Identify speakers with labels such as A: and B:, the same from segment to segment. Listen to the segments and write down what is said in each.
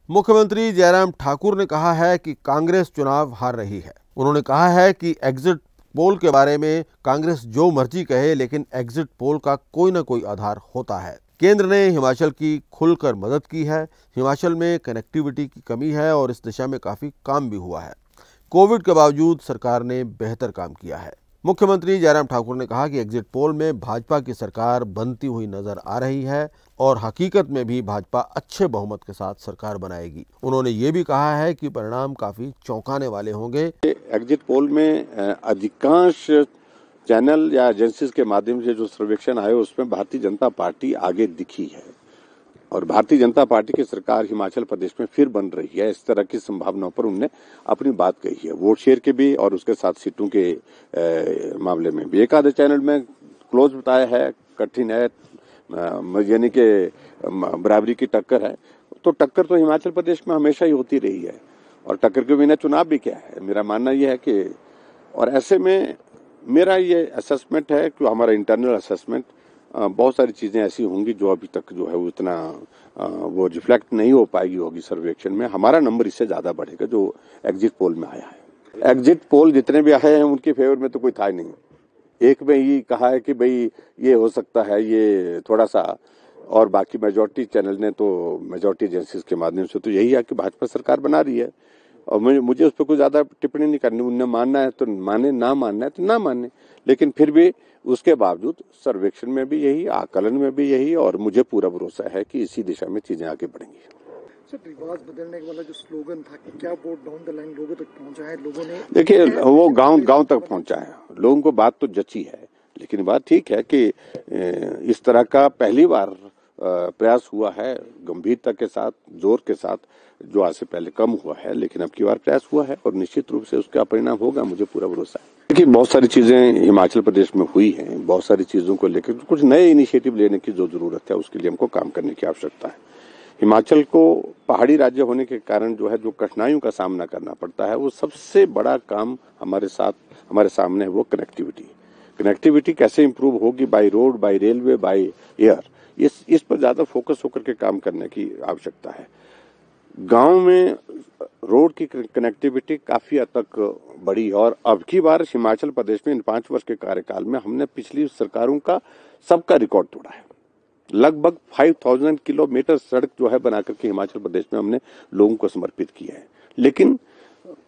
A: मुख्यमंत्री जयराम ठाकुर ने कहा है कि कांग्रेस चुनाव हार रही है। उन्होंने कहा है कि एग्जिट पोल के बारे में कांग्रेस जो मर्जी कहे, लेकिन एग्जिट पोल का कोई न कोई आधार होता है। केंद्र ने हिमाचल की खुलकर मदद की है। हिमाचल में कनेक्टिविटी की कमी है और इस दिशा में काफी काम भी हुआ है। कोविड के बावजूद सरकार ने बेहतर काम किया है। मुख्यमंत्री जयराम ठाकुर ने कहा कि एग्जिट पोल में भाजपा की सरकार बनती हुई नजर आ रही है और हकीकत में भी भाजपा अच्छे बहुमत के साथ सरकार बनाएगी। उन्होंने ये भी कहा है कि परिणाम काफी चौंकाने वाले होंगे।
B: एग्जिट पोल में अधिकांश चैनल या एजेंसीज के माध्यम से जो सर्वेक्षण आए उसमें भारतीय जनता पार्टी आगे दिखी है और भारतीय जनता पार्टी की सरकार हिमाचल प्रदेश में फिर बन रही है। इस तरह की संभावनाओं पर उन्होंने अपनी बात कही है, वोट शेयर के भी और उसके साथ सीटों के मामले में भी। एक आधे चैनल में क्लोज बताया है, कठिन है, यानी कि बराबरी की टक्कर है। तो टक्कर तो हिमाचल प्रदेश में हमेशा ही होती रही है और टक्कर के बिना चुनाव भी क्या है। मेरा मानना यह है कि और ऐसे में मेरा ये असेसमेंट है कि हमारा इंटरनल असेसमेंट, बहुत सारी चीजें ऐसी होंगी जो अभी तक जो है उतना वो रिफ्लेक्ट नहीं हो पाएगी होगी सर्वेक्षण में। हमारा नंबर इससे ज्यादा बढ़ेगा जो एग्जिट पोल में आया है। एग्जिट पोल जितने भी आए हैं उनके फेवर में तो कोई था ही नहीं। एक में ही कहा है कि भाई ये हो सकता है, ये थोड़ा सा, और बाकी मेजोरिटी चैनल ने तो मेजोरिटी एजेंसीज के माध्यम से तो यही है कि भाजपा सरकार बना रही है और मुझे उस पर कोई ज्यादा टिप्पणी नहीं करनी। उन्हें मानना है तो माने, ना मानना है तो ना माने, लेकिन फिर भी उसके बावजूद सर्वेक्षण में भी यही, आकलन में भी यही, और मुझे पूरा भरोसा है कि इसी दिशा में चीजें आगे बढ़ेंगी।
C: सर, रिवाज बदलने वाला जो स्लोगन था कि क्या वोट डाउन द लाइन लोगों तक पहुंचा है, लोगों ने
B: देखिए वो गांव तक पहुंचा है। लोगों को बात तो जची है, लेकिन बात ठीक है कि इस तरह का पहली बार प्रयास हुआ है गंभीरता के साथ, जोर के साथ, जो आज से पहले कम हुआ है, लेकिन अब की बार प्रयास हुआ है और निश्चित रूप से उसका परिणाम होगा, मुझे पूरा भरोसा है। देखिए बहुत सारी चीजें हिमाचल प्रदेश में हुई हैं, बहुत सारी चीजों को लेकर कुछ नए इनिशिएटिव लेने की जो जरूरत है उसके लिए हमको काम करने की आवश्यकता है। हिमाचल को पहाड़ी राज्य होने के कारण जो है जो कठिनाइयों का सामना करना पड़ता है, वो सबसे बड़ा काम हमारे सामने है, वो कनेक्टिविटी कैसे इंप्रूव होगी, by road, by railway, by air, इस पर ज्यादा फोकस होकर के काम करने की आवश्यकता है। गांव में रोड की कनेक्टिविटी काफी हद तक बढ़ी है और अब की बार हिमाचल प्रदेश में इन 5 वर्ष के कार्यकाल में हमने पिछली सरकारों का सबका रिकॉर्ड तोड़ा है। लगभग 5000 किलोमीटर सड़क जो है बना करके हिमाचल प्रदेश में हमने लोगों को समर्पित किया है। लेकिन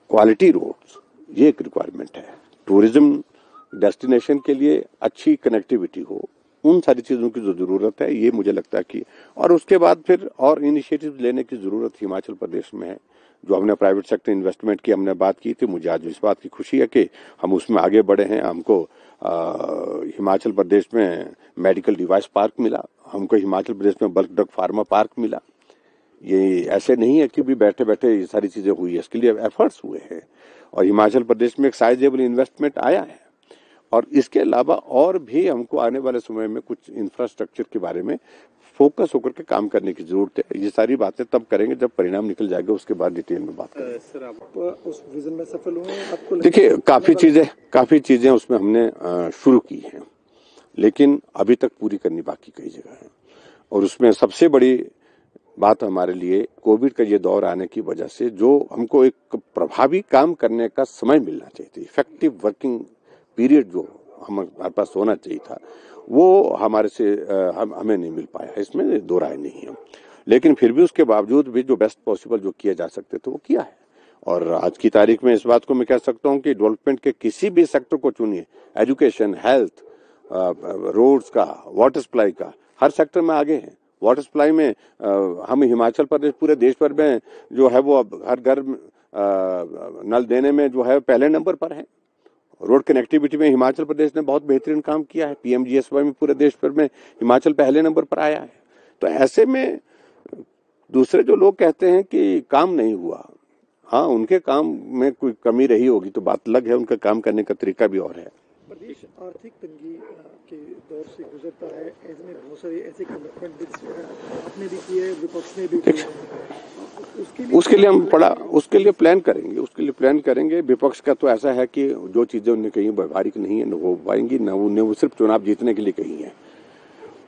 B: क्वालिटी रोड्स ये एक रिक्वायरमेंट है। टूरिज्म डेस्टिनेशन के लिए अच्छी कनेक्टिविटी हो, उन सारी चीजों की जो जरूरत है, ये मुझे लगता है कि, और उसके बाद फिर और इनिशिएटिव लेने की जरूरत हिमाचल प्रदेश में है। जो हमने प्राइवेट सेक्टर इन्वेस्टमेंट की हमने बात की थी, मुझे आज इस बात की खुशी है कि हम उसमें आगे बढ़े हैं। हमको हिमाचल प्रदेश में मेडिकल डिवाइस पार्क मिला, हमको हिमाचल प्रदेश में बल्क ड्रग फार्मा पार्क मिला। ये ऐसे नहीं है कि भी बैठे बैठे ये सारी चीजें हुई है, इसके लिए एफर्ट्स हुए हैं और हिमाचल प्रदेश में एक साइजेबल इन्वेस्टमेंट आया है। और इसके अलावा और भी हमको आने वाले समय में कुछ इंफ्रास्ट्रक्चर के बारे में फोकस होकर के काम करने की जरूरत है। ये सारी बातें तब करेंगे जब परिणाम निकल जाएगा, उसके बाद डिटेल में बात करेंगे।
C: सर, आप उस विजन में सफल हुए हैं? आपको
B: देखिए काफी चीजें उसमें हमने शुरू की हैं, लेकिन अभी तक पूरी करनी बाकी कई जगह है। और उसमें सबसे बड़ी बात हमारे लिए कोविड का ये दौर आने की वजह से जो हमको एक प्रभावी काम करने का समय मिलना चाहिए, इफेक्टिव वर्किंग पीरियड जो हमारे पास होना चाहिए था, वो हमारे से हमें नहीं मिल पाया है, इसमें दो राय नहीं है। लेकिन फिर भी उसके बावजूद भी जो बेस्ट पॉसिबल जो किया जा सकते थे वो किया है। और आज की तारीख में इस बात को मैं कह सकता हूँ कि डेवलपमेंट के किसी भी सेक्टर को चुनिए, एजुकेशन, हेल्थ, रोड्स का, वाटर सप्लाई का, हर सेक्टर में आगे हैं। वाटर सप्लाई में हम हिमाचल प्रदेश पूरे देश भर में जो है वो अब हर घर नल देने में जो है पहले नंबर पर है। रोड कनेक्टिविटी में हिमाचल प्रदेश ने बहुत बेहतरीन काम किया है। पीएमजीएसवाई में पूरे देश भर में हिमाचल पहले नंबर पर आया है। तो ऐसे में दूसरे जो लोग कहते हैं कि काम नहीं हुआ, हाँ उनके काम में कोई कमी रही होगी तो बात अलग है, उनका काम करने का तरीका भी और है।
C: प्रदेश आर्थिक तंगी के दौर से गुजरता है, ऐसे में बहुत सारे ऐसे कमिटमेंट आपने भी किए, विपक्ष ने भी किए,
B: उसके लिए प्लान करेंगे। विपक्ष का तो ऐसा है कि जो चीजें उन्हें कहीं व्यवहारिक नहीं है न हो पाएंगी, न उन्हें वो सिर्फ चुनाव जीतने के लिए कही है।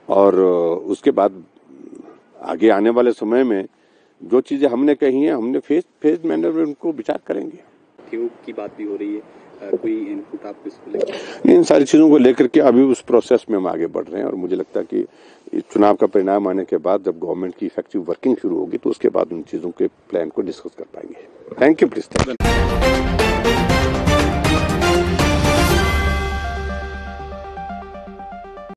B: और उसके बाद आगे आने वाले समय में जो चीजें हमने कही हैं हमने फेज मैनर में उनको विचार करेंगे।
D: की बात भी हो रही है, कोई इनपुट आपको इसको लेकर?
B: इन सारी चीजों को लेकर के अभी उस प्रोसेस में हम आगे बढ़ रहे हैं और मुझे लगता है कि इस चुनाव का परिणाम आने के बाद जब गवर्नमेंट की इफेक्टिव वर्किंग शुरू होगी तो उसके बाद उन चीजों के प्लान को डिस्कस कर पाएंगे। Thank you please.